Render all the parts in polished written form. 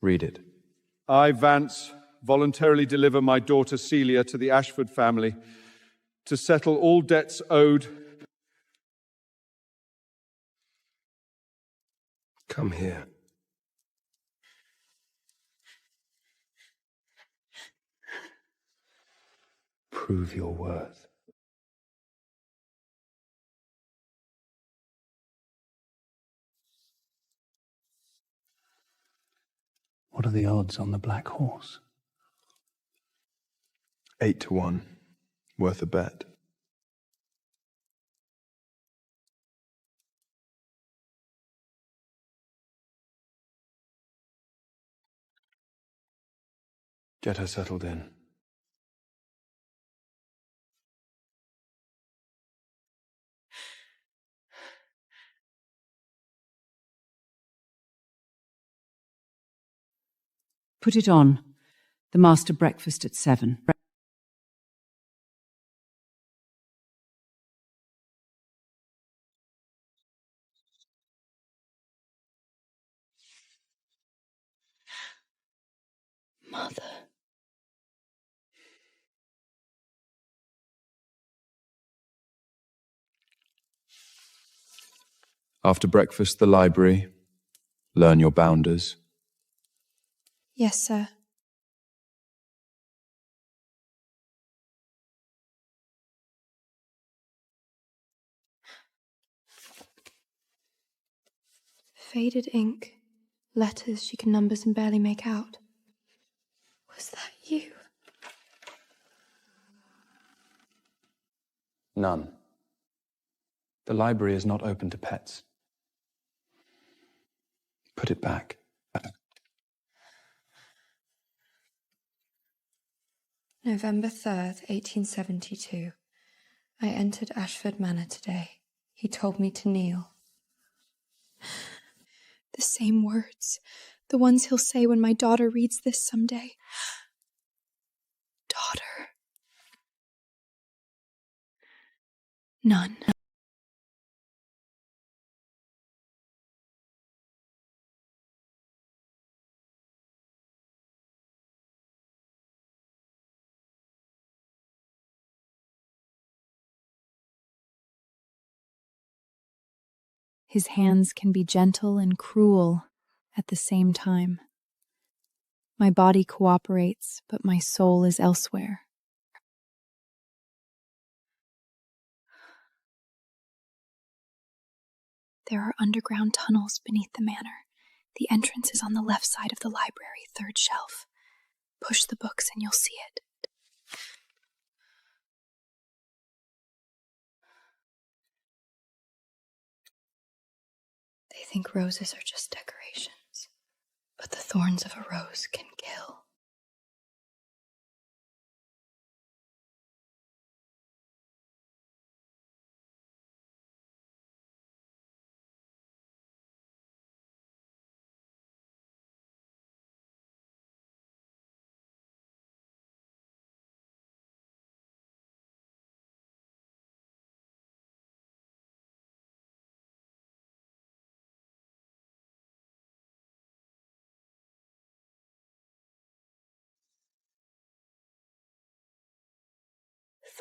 Read it. I, Vance, voluntarily deliver my daughter Celia to the Ashford family to settle all debts owed. Come here. Prove your worth. What are the odds on the black horse? 8-1. Worth a bet. Get her settled in. Put it on. The master breakfast at 7. Mother. After breakfast, the library. Learn your bounders. Yes, sir. Faded ink. Letters she can numbers and barely make out. Was that you? None. The library is not open to pets. Put it back. November 3rd, 1872. I entered Ashford Manor today. He told me to kneel. The same words. The ones he'll say when my daughter reads this someday. Daughter. None. His hands can be gentle and cruel at the same time. My body cooperates, but my soul is elsewhere. There are underground tunnels beneath the manor. The entrance is on the left side of the library, 3rd shelf. Push the books and you'll see it. They think roses are just decorations, but the thorns of a rose can kill.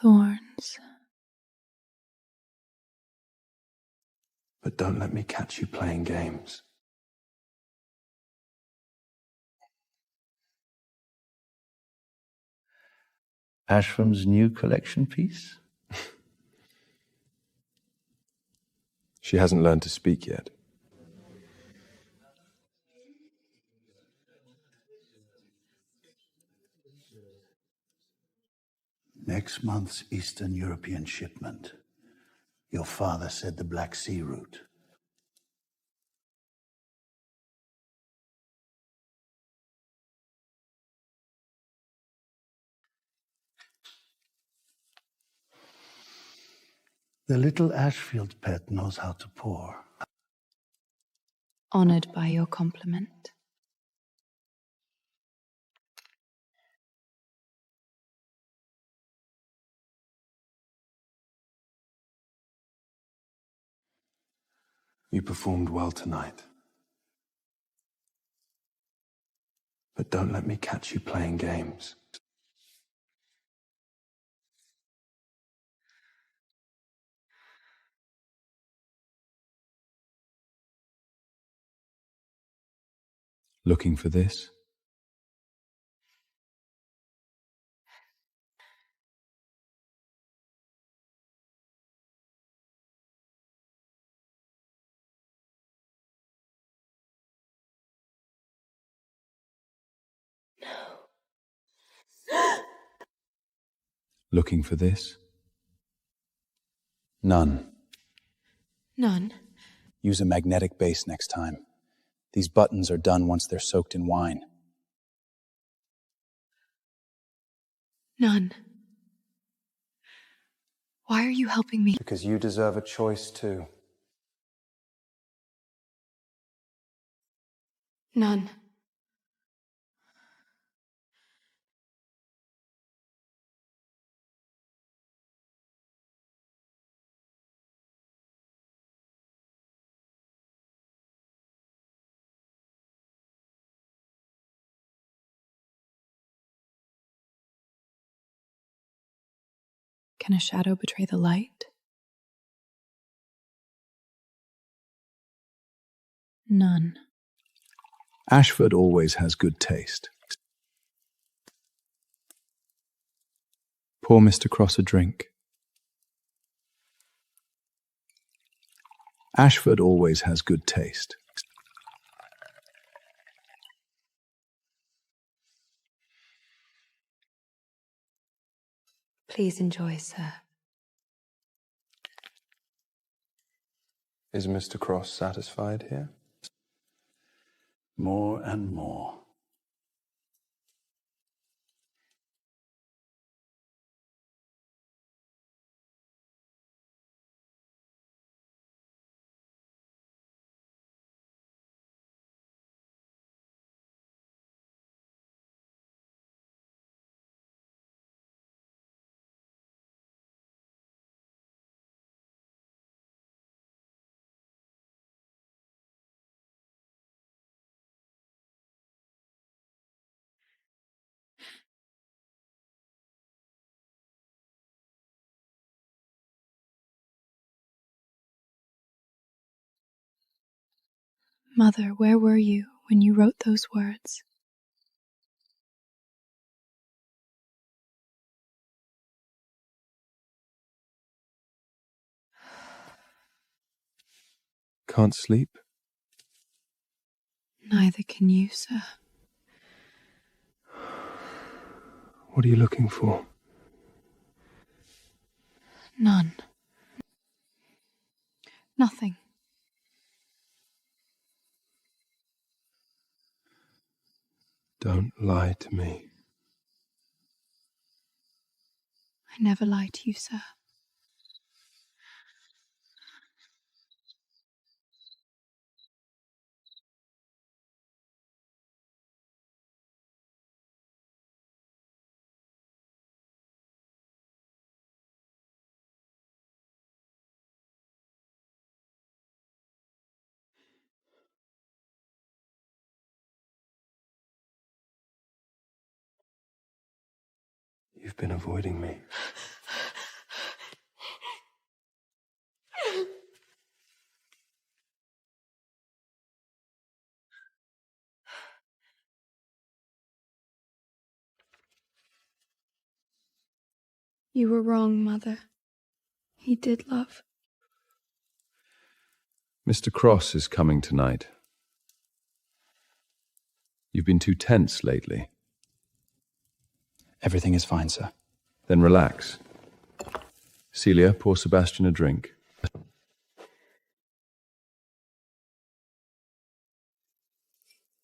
Thorns. But don't let me catch you playing games. Ashram's new collection piece? She hasn't learned to speak yet. Next month's Eastern European shipment. Your father said the Black Sea route. The little Ashfield pet knows how to pour. Honored by your compliment. You performed well tonight. But don't let me catch you playing games. Looking for this? Looking for this? None. None. Use a magnetic base next time. These buttons are done once they're soaked in wine. None. Why are you helping me? Because you deserve a choice too. None. Can a shadow betray the light? None. Ashford always has good taste. Pour Mr. Cross a drink. Ashford always has good taste. Please enjoy, sir. Is Mr. Cross satisfied here? More and more. Mother, where were you when you wrote those words? Can't sleep? Neither can you, sir. What are you looking for? None. Nothing. Don't lie to me. I never lie to you, sir. You've been avoiding me. You were wrong, Mother. He did love. Mr. Cross is coming tonight. You've been too tense lately. Everything is fine, sir. Then relax. Celia, pour Sebastian a drink.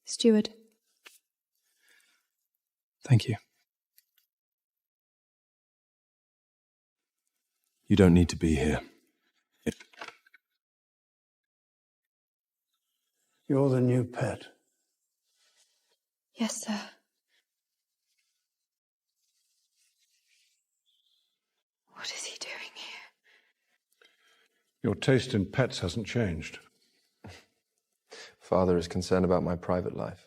Steward. Thank you. You don't need to be here. You're the new pet. Yes, sir. What is he doing here? Your taste in pets hasn't changed. Father is concerned about my private life.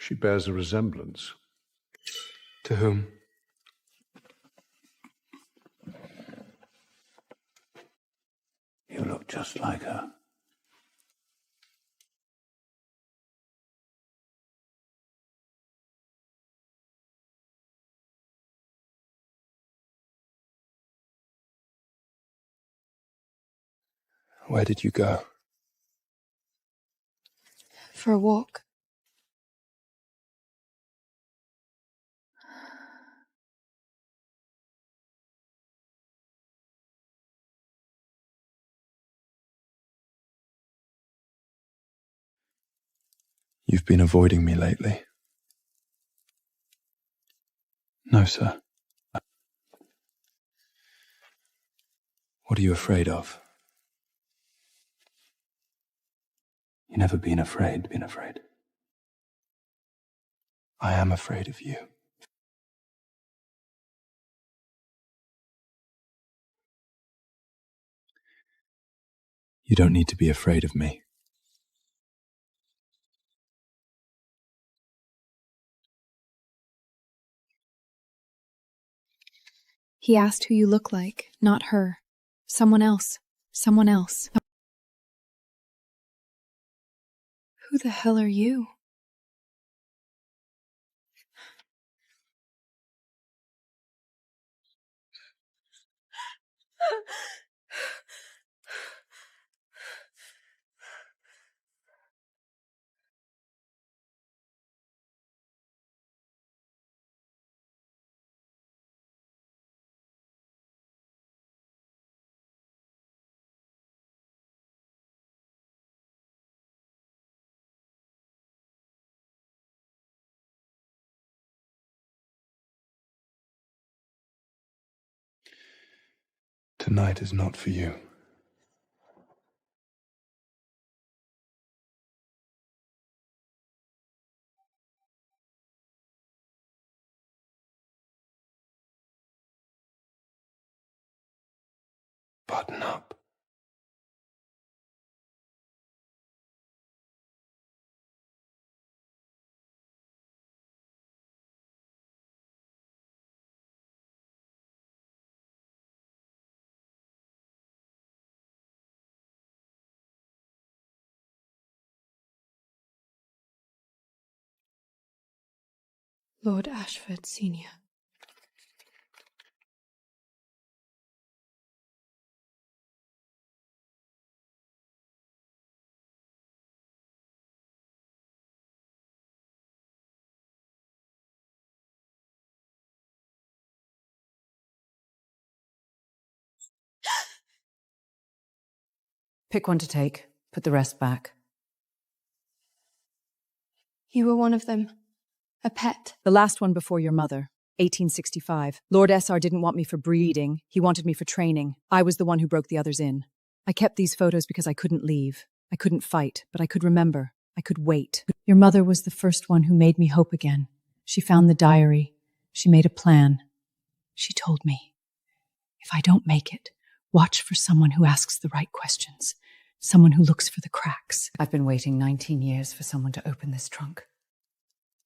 She bears a resemblance. To whom? You look just like her. Where did you go? For a walk. You've been avoiding me lately. No, sir. What are you afraid of? You've never been afraid. I am afraid of you. You don't need to be afraid of me. He asked who you look like, not her. Someone else. Someone else. Who the hell are you? Tonight is not for you. Button up. Lord Ashford, Senior. Pick one to take. Put the rest back. You were one of them. A pet. The last one before your mother. 1865. Lord SR didn't want me for breeding. He wanted me for training. I was the one who broke the others in. I kept these photos because I couldn't leave. I couldn't fight, but I could remember. I could wait. Your mother was the first one who made me hope again. She found the diary. She made a plan. She told me, if I don't make it, watch for someone who asks the right questions. Someone who looks for the cracks. I've been waiting 19 years for someone to open this trunk.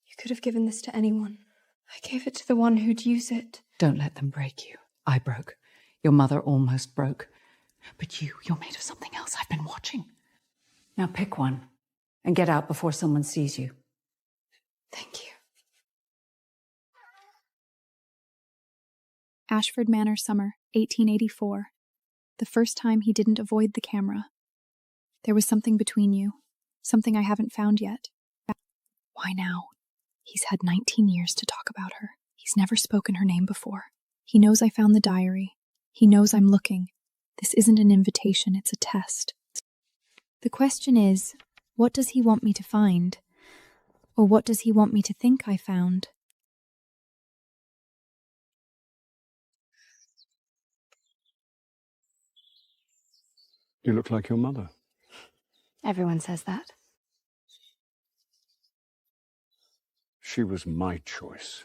You could have given this to anyone. I gave it to the one who'd use it. Don't let them break you. I broke. Your mother almost broke. But you're made of something else. I've been watching. Now pick one and get out before someone sees you. Thank you. Ashford Manor Summer, 1884. The first time he didn't avoid the camera. There was something between you. Something I haven't found yet. Why now? He's had 19 years to talk about her. He's never spoken her name before. He knows I found the diary. He knows I'm looking. This isn't an invitation, it's a test. The question is, what does he want me to find? Or what does he want me to think I found? You look like your mother. Everyone says that. She was my choice.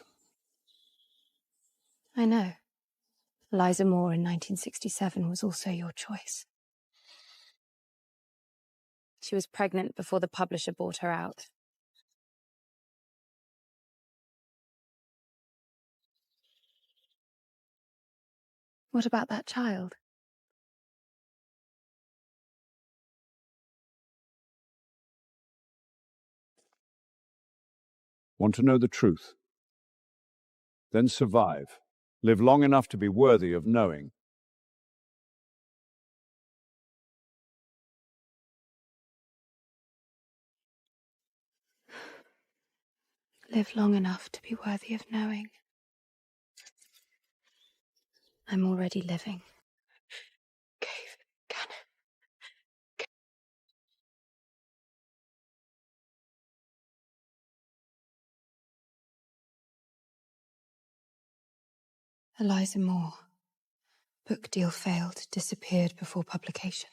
I know. Eliza Moore in 1967 was also your choice. She was pregnant before the publisher bought her out. What about that child? Want to know the truth? Then survive. Live long enough to be worthy of knowing. Live long enough to be worthy of knowing. I'm already living. Cave cannon. Eliza Moore. Book deal failed, disappeared before publication.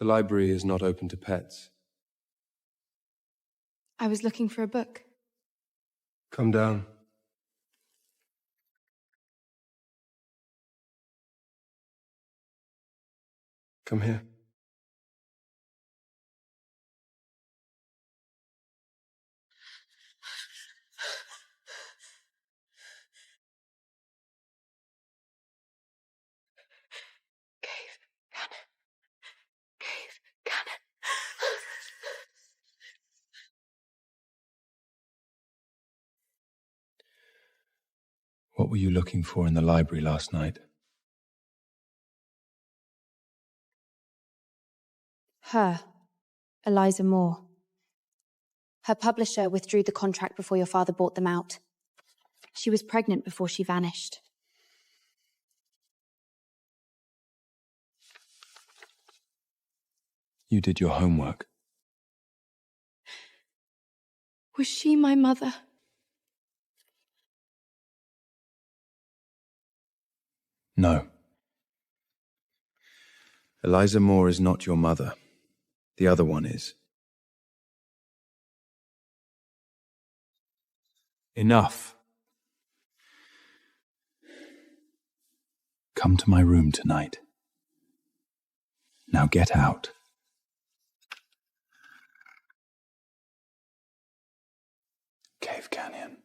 The library is not open to pets. I was looking for a book. Come down. Come here. Cave cannon. Cave cannon. What were you looking for in the library last night? Her, Eliza Moore. Her publisher withdrew the contract before your father bought them out. She was pregnant before she vanished. You did your homework. Was she my mother? No. Eliza Moore is not your mother. The other one is. Enough. Come to my room tonight. Now get out. Cave Canyon.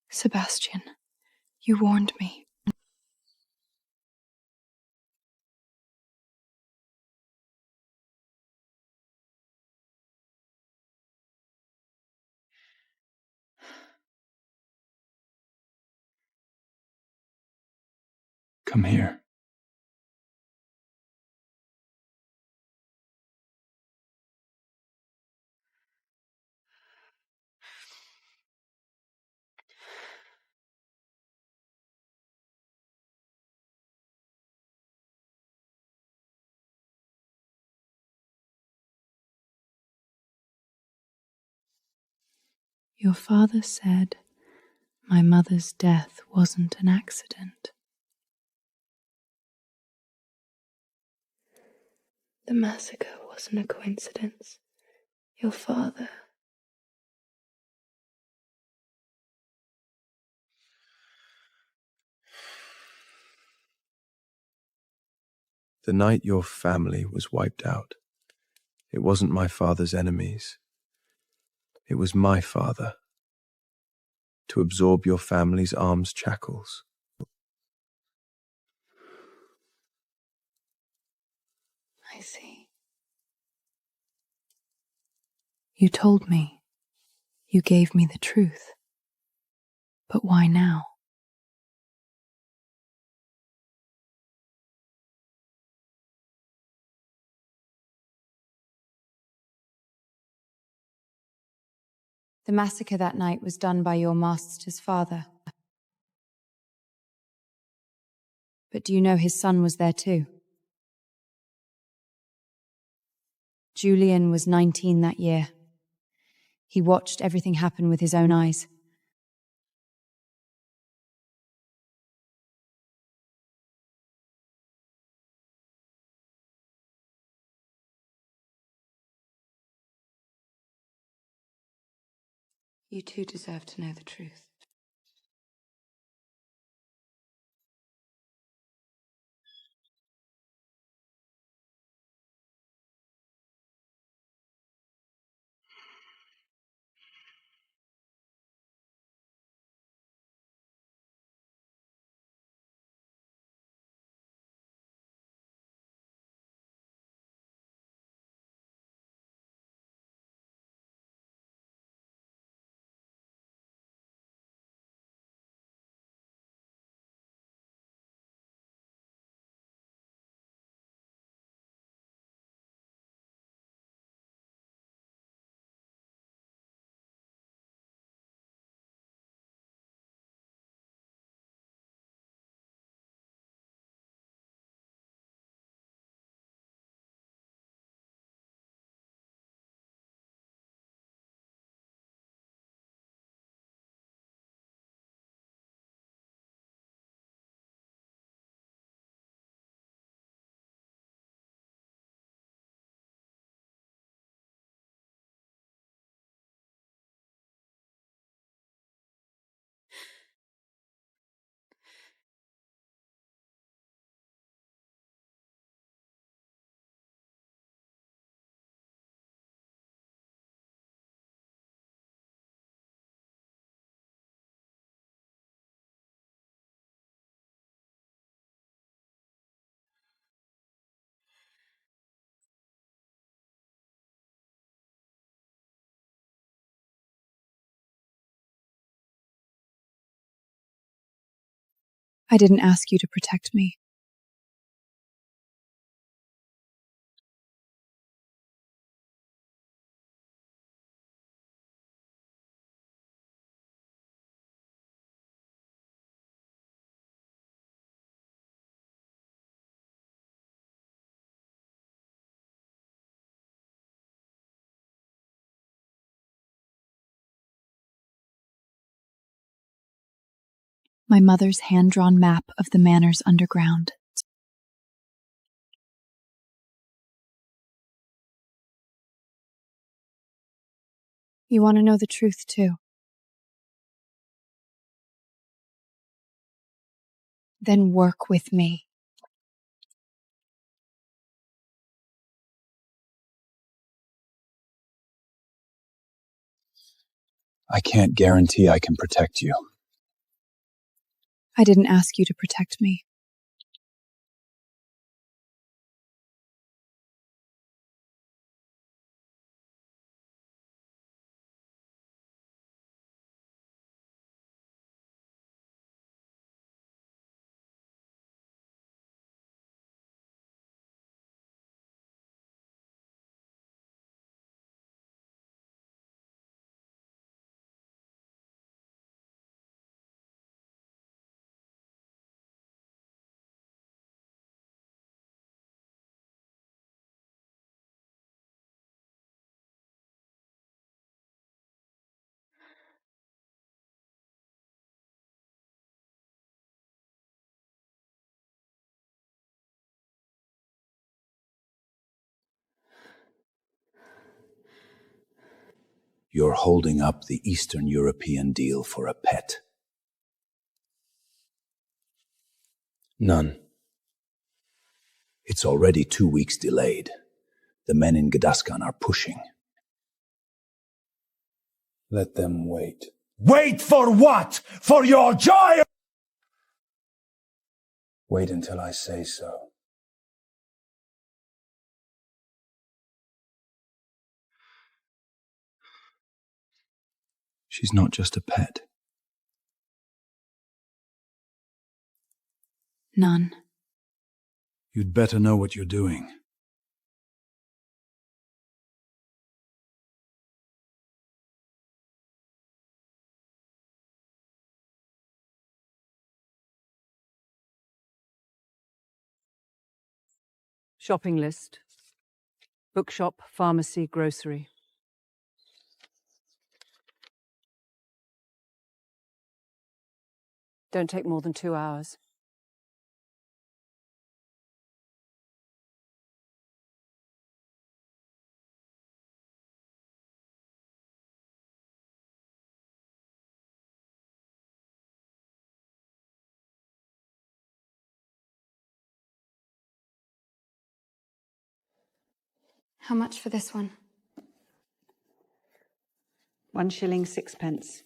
Sebastian, you warned me. Come here. Your father said my mother's death wasn't an accident. The massacre wasn't a coincidence. Your father... The night your family was wiped out, it wasn't my father's enemies. It was my father. To absorb your family's arms shackles. I see. You told me. You gave me the truth. But why now? The massacre that night was done by your master's father. But do you know his son was there too? Julian was 19 that year. He watched everything happen with his own eyes. You too deserve to know the truth. I didn't ask you to protect me. My mother's hand-drawn map of the manor's underground. You want to know the truth, too? Then work with me. I can't guarantee I can protect you. I didn't ask you to protect me. You're holding up the Eastern European deal for a pet. None. It's already 2 weeks delayed. The men in Gadaskan are pushing. Let them wait. Wait for what? For your joy? Wait until I say so. She's not just a pet. None. You'd better know what you're doing. Shopping list. Bookshop, pharmacy, grocery. Don't take more than 2 hours. How much for this one? 1 shilling 6 pence.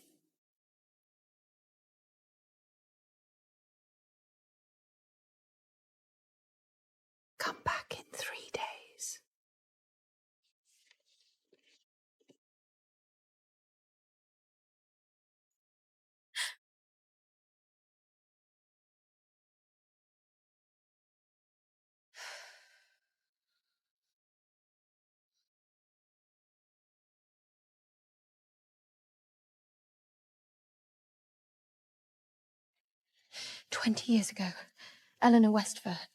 Come back in 3 days. "20 years ago, Eleanor Westford."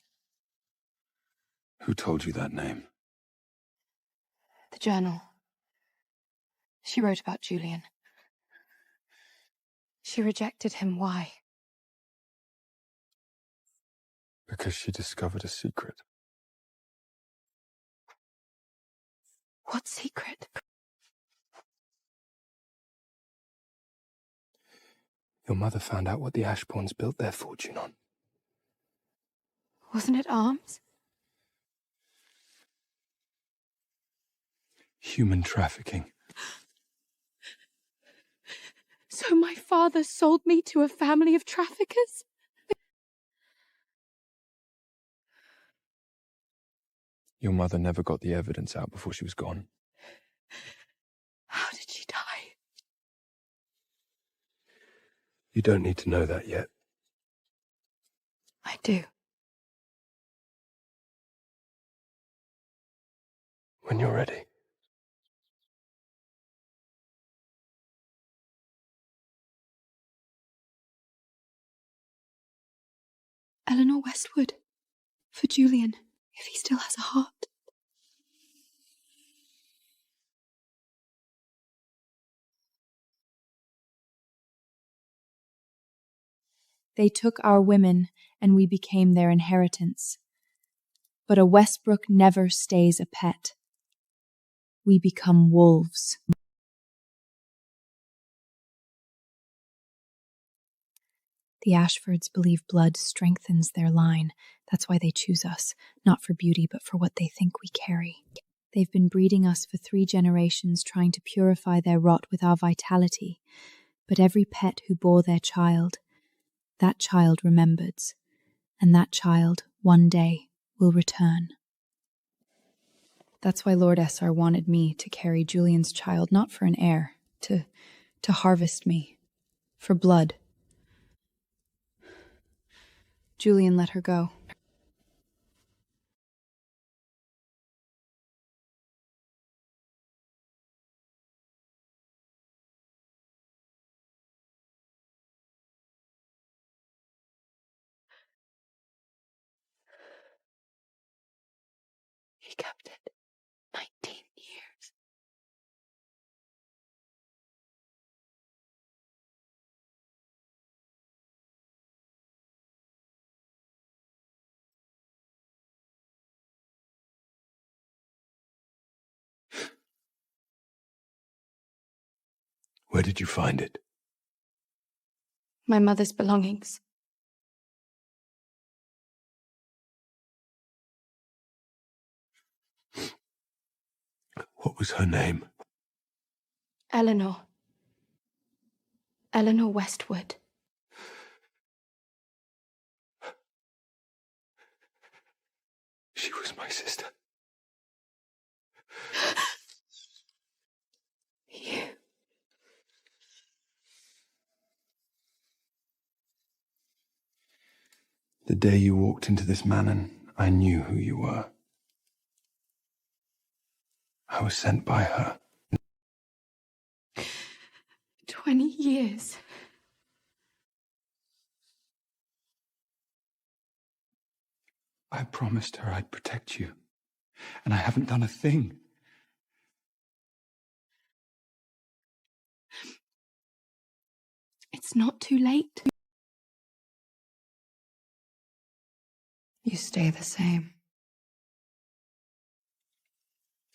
Who told you that name? The journal. She wrote about Julian. She rejected him. Why? Because she discovered a secret. What secret? Your mother found out what the Ashbournes built their fortune on. Wasn't it arms? Human trafficking. So my father sold me to a family of traffickers? Your mother never got the evidence out before she was gone. How did she die? You don't need to know that yet. I do. When you're ready. Eleanor Westwood. For Julian, if he still has a heart. They took our women, and we became their inheritance. But a Westbrook never stays a pet. We become wolves. The Ashfords believe blood strengthens their line. That's why they choose us, not for beauty, but for what they think we carry. They've been breeding us for 3 generations, trying to purify their rot with our vitality. But every pet who bore their child, that child remembers, and that child, one day, will return. That's why Lord SR wanted me to carry Julian's child, not for an heir, to harvest me, for blood. Julian let her go. He kept it 19 years. Where did you find it? My mother's belongings. What was her name? Eleanor. Eleanor Westwood. She was my sister. You. The day you walked into this manor, I knew who you were. I was sent by her. 20 years. I promised her I'd protect you, and I haven't done a thing. It's not too late. You stay the same.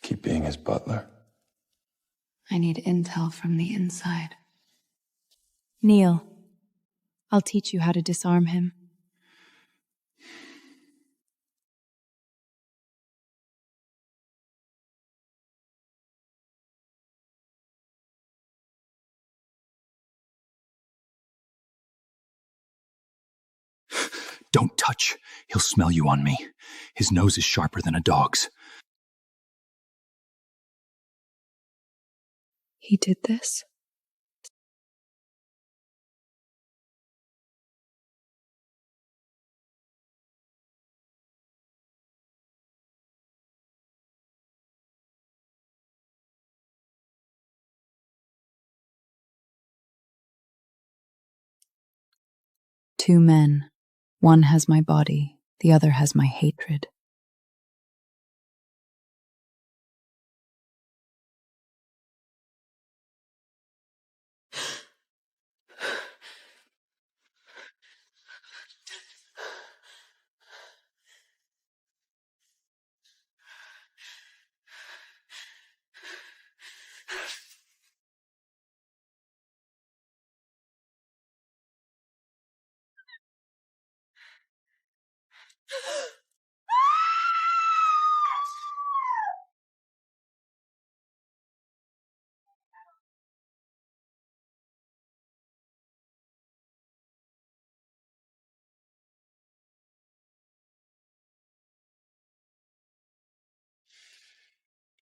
Keep being his butler. I need intel from the inside. Kneel. I'll teach you how to disarm him. Don't touch. He'll smell you on me. His nose is sharper than a dog's. He did this? Two men. One has my body, the other has my hatred.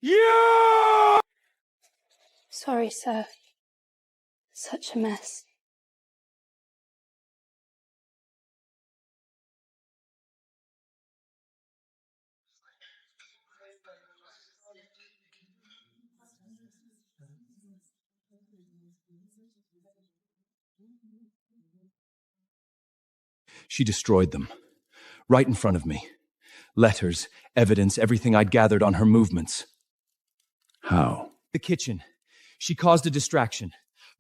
Yeah! Sorry, sir. Such a mess. She destroyed them. Right in front of me. Letters, evidence, everything I'd gathered on her movements. How? The kitchen. She caused a distraction.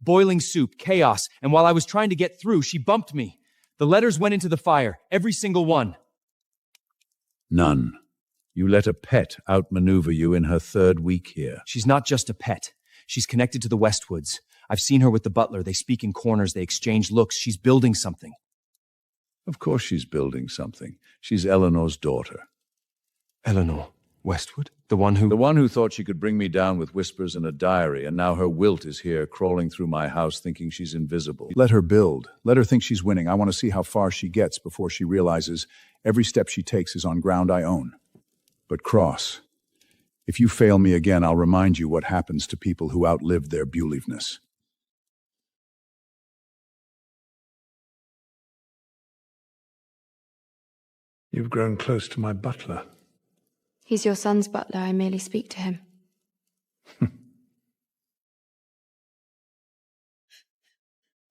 Boiling soup, chaos, and while I was trying to get through, she bumped me. The letters went into the fire, every single one. None. You let a pet outmaneuver you in her third week here. She's not just a pet. She's connected to the Westwoods. I've seen her with the butler. They speak in corners. They exchange looks. She's building something. Of course she's building something. She's Eleanor's daughter. Eleanor Westwood? The one who thought she could bring me down with whispers and a diary, and now her wilt is here crawling through my house thinking she's invisible. Let her build. Let her think she's winning. I want to see how far she gets before she realizes every step she takes is on ground I own. But Cross, if you fail me again, I'll remind you what happens to people who outlived their bewliveness. You've grown close to my butler. He's your son's butler. I merely speak to him.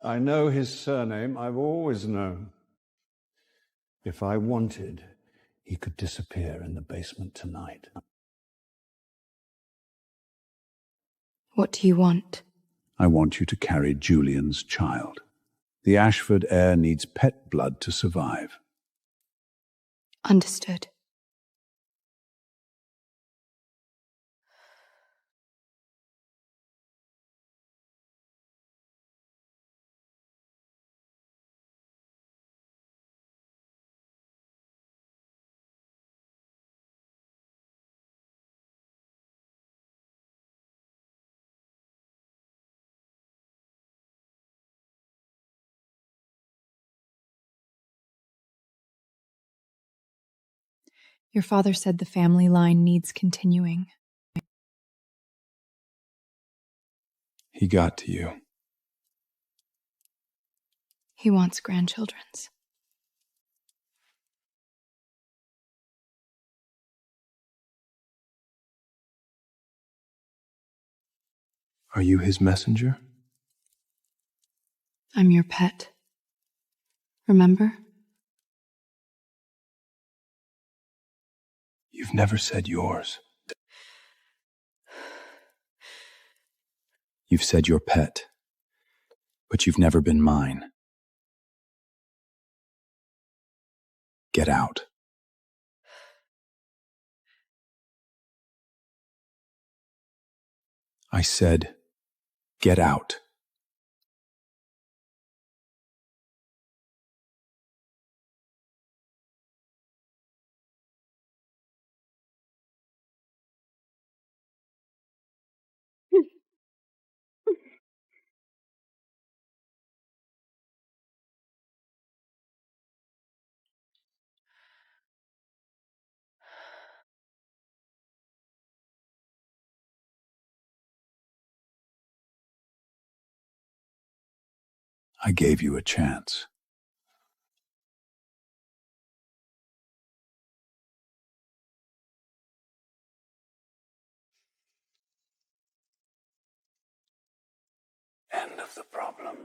I know his surname. I've always known. If I wanted, he could disappear in the basement tonight. What do you want? I want you to carry Julian's child. The Ashford heir needs pet blood to survive. Understood. Your father said the family line needs continuing. he got to you. He wants grandchildren's. Are you his messenger? I'm your pet. Remember? You've never said yours. You've said your pet, but you've never been mine. Get out. I said, get out. I gave you a chance. End of the problem.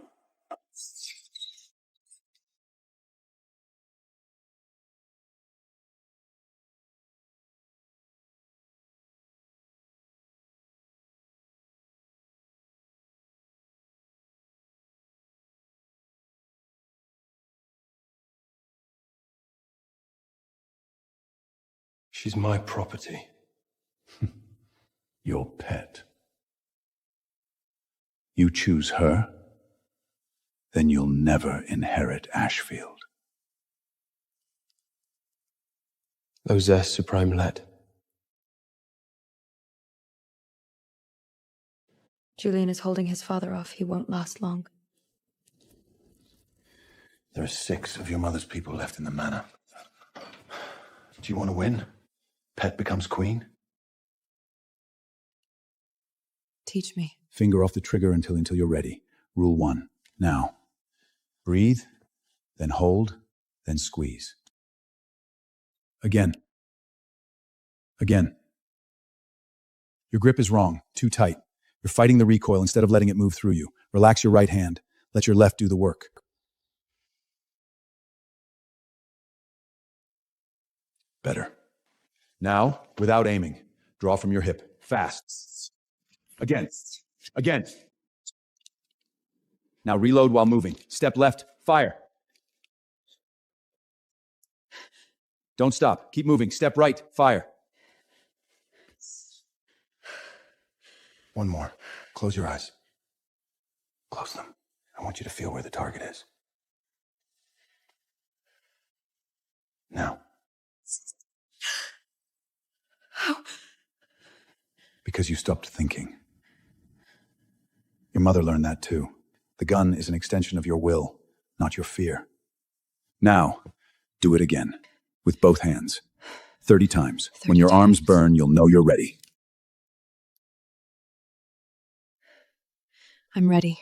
She's my property. Your pet. You choose her, then you'll never inherit Ashfield. Lozès Supreme Let. Julian is holding his father off. He won't last long. There are 6 of your mother's people left in the manor. Do you want to win? Pet becomes queen? Teach me. Finger off the trigger until you're ready. Rule 1. Now, breathe, then hold, then squeeze. Again. Again. Your grip is wrong, too tight. You're fighting the recoil instead of letting it move through you. Relax your right hand. Let your left do the work. Better. Now, without aiming, draw from your hip. Fast. Again. Again. Now reload while moving. Step left, fire. Don't stop. Keep moving. Step right, fire. One more. Close your eyes. Close them. I want you to feel where the target is. Now. How? Because you stopped thinking. Your mother learned that too. The gun is an extension of your will, not your fear. Now, do it again. With both hands. 30 times. When your arms burn, you'll know you're ready. I'm ready.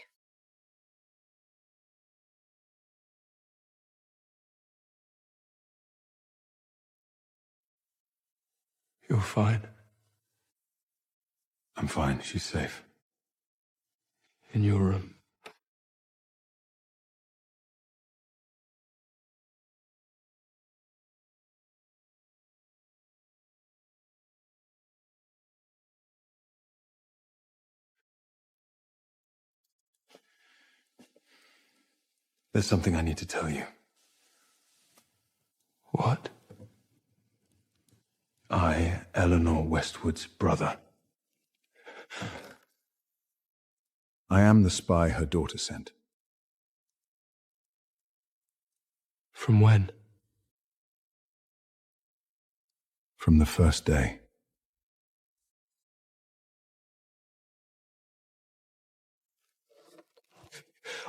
You're fine. I'm fine. She's safe. In your room. There's something I need to tell you. What? I, Eleanor Westwood's brother. I am the spy her daughter sent. From when? From the first day.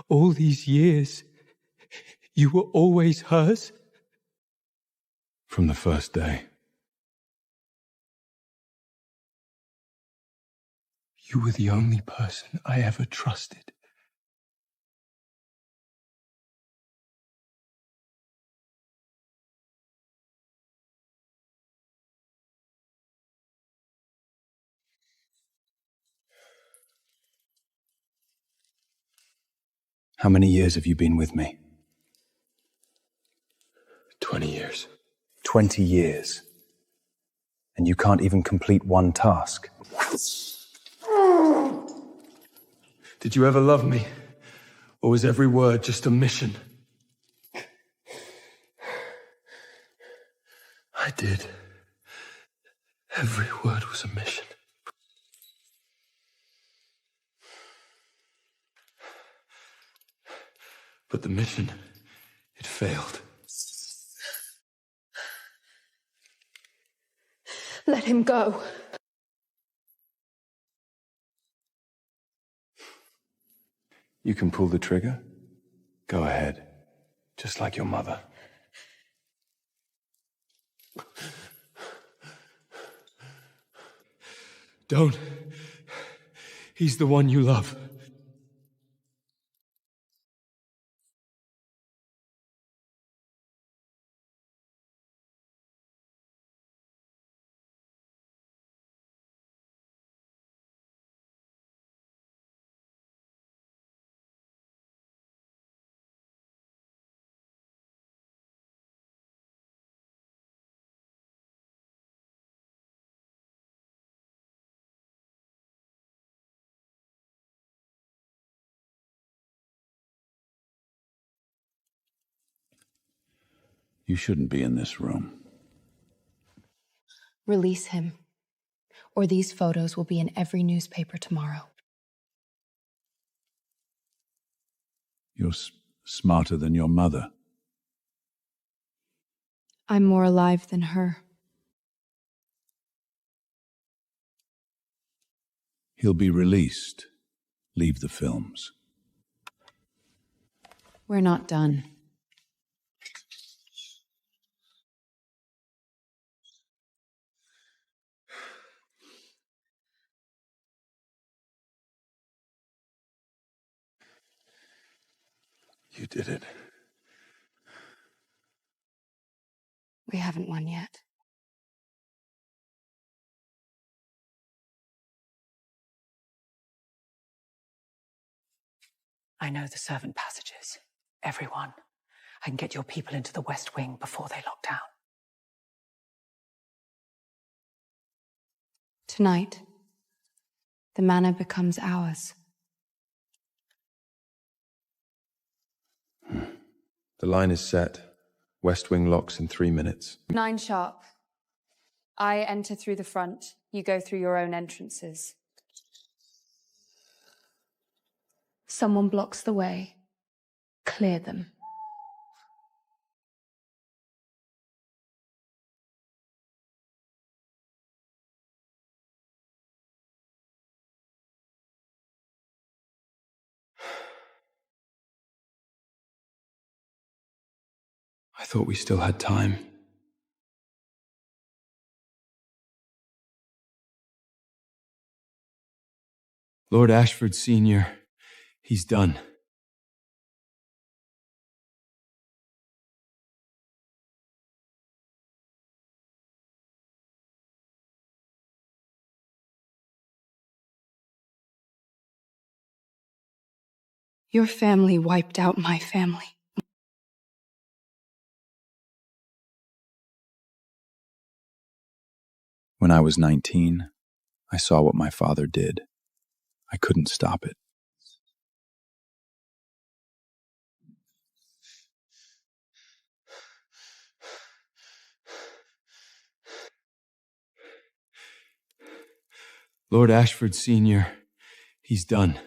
All these years, you were always hers? From the first day. You were the only person I ever trusted. How many years have you been with me? 20 years. 20 years. And you can't even complete one task. Did you ever love me? Or was every word just a mission? I did. Every word was a mission. But the mission, it failed. Let him go. You can pull the trigger? Go ahead. Just like your mother. Don't. He's the one you love. You shouldn't be in this room. Release him, or these photos will be in every newspaper tomorrow. You're smarter than your mother. I'm more alive than her. He'll be released. Leave the films. We're not done. You did it. We haven't won yet. I know the servant passages. Everyone. I can get your people into the West Wing before they lock down. Tonight, the manor becomes ours. The line is set. West Wing locks in 3 minutes. 9 sharp. I enter through the front. You go through your own entrances. Someone blocks the way. Clear them. I thought we still had time. Lord Ashford Sr., he's done. Your family wiped out my family. When I was 19, I saw what my father did. I couldn't stop it. Lord Ashford Sr., he's done.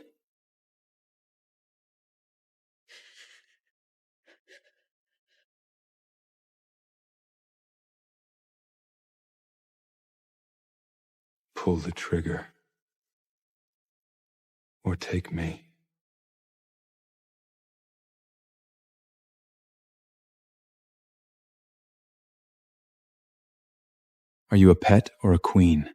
Pull the trigger. Or take me. Are you a pet or a queen?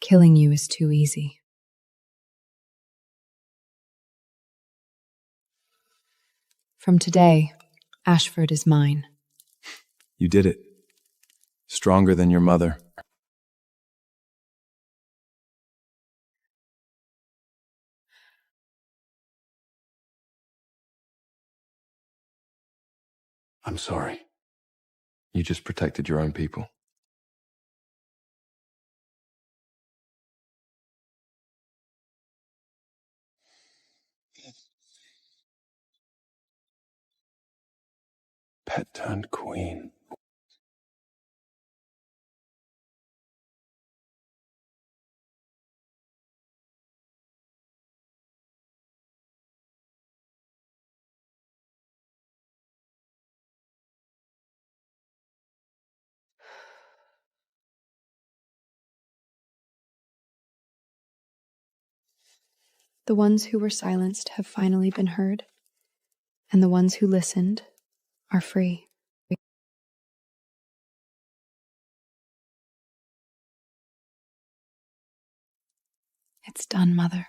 Killing you is too easy. From today, Ashford is mine. You did it. Stronger than your mother. I'm sorry. You just protected your own people. had turned queen. The ones who were silenced have finally been heard, and the ones who listened are free. It's done, Mother.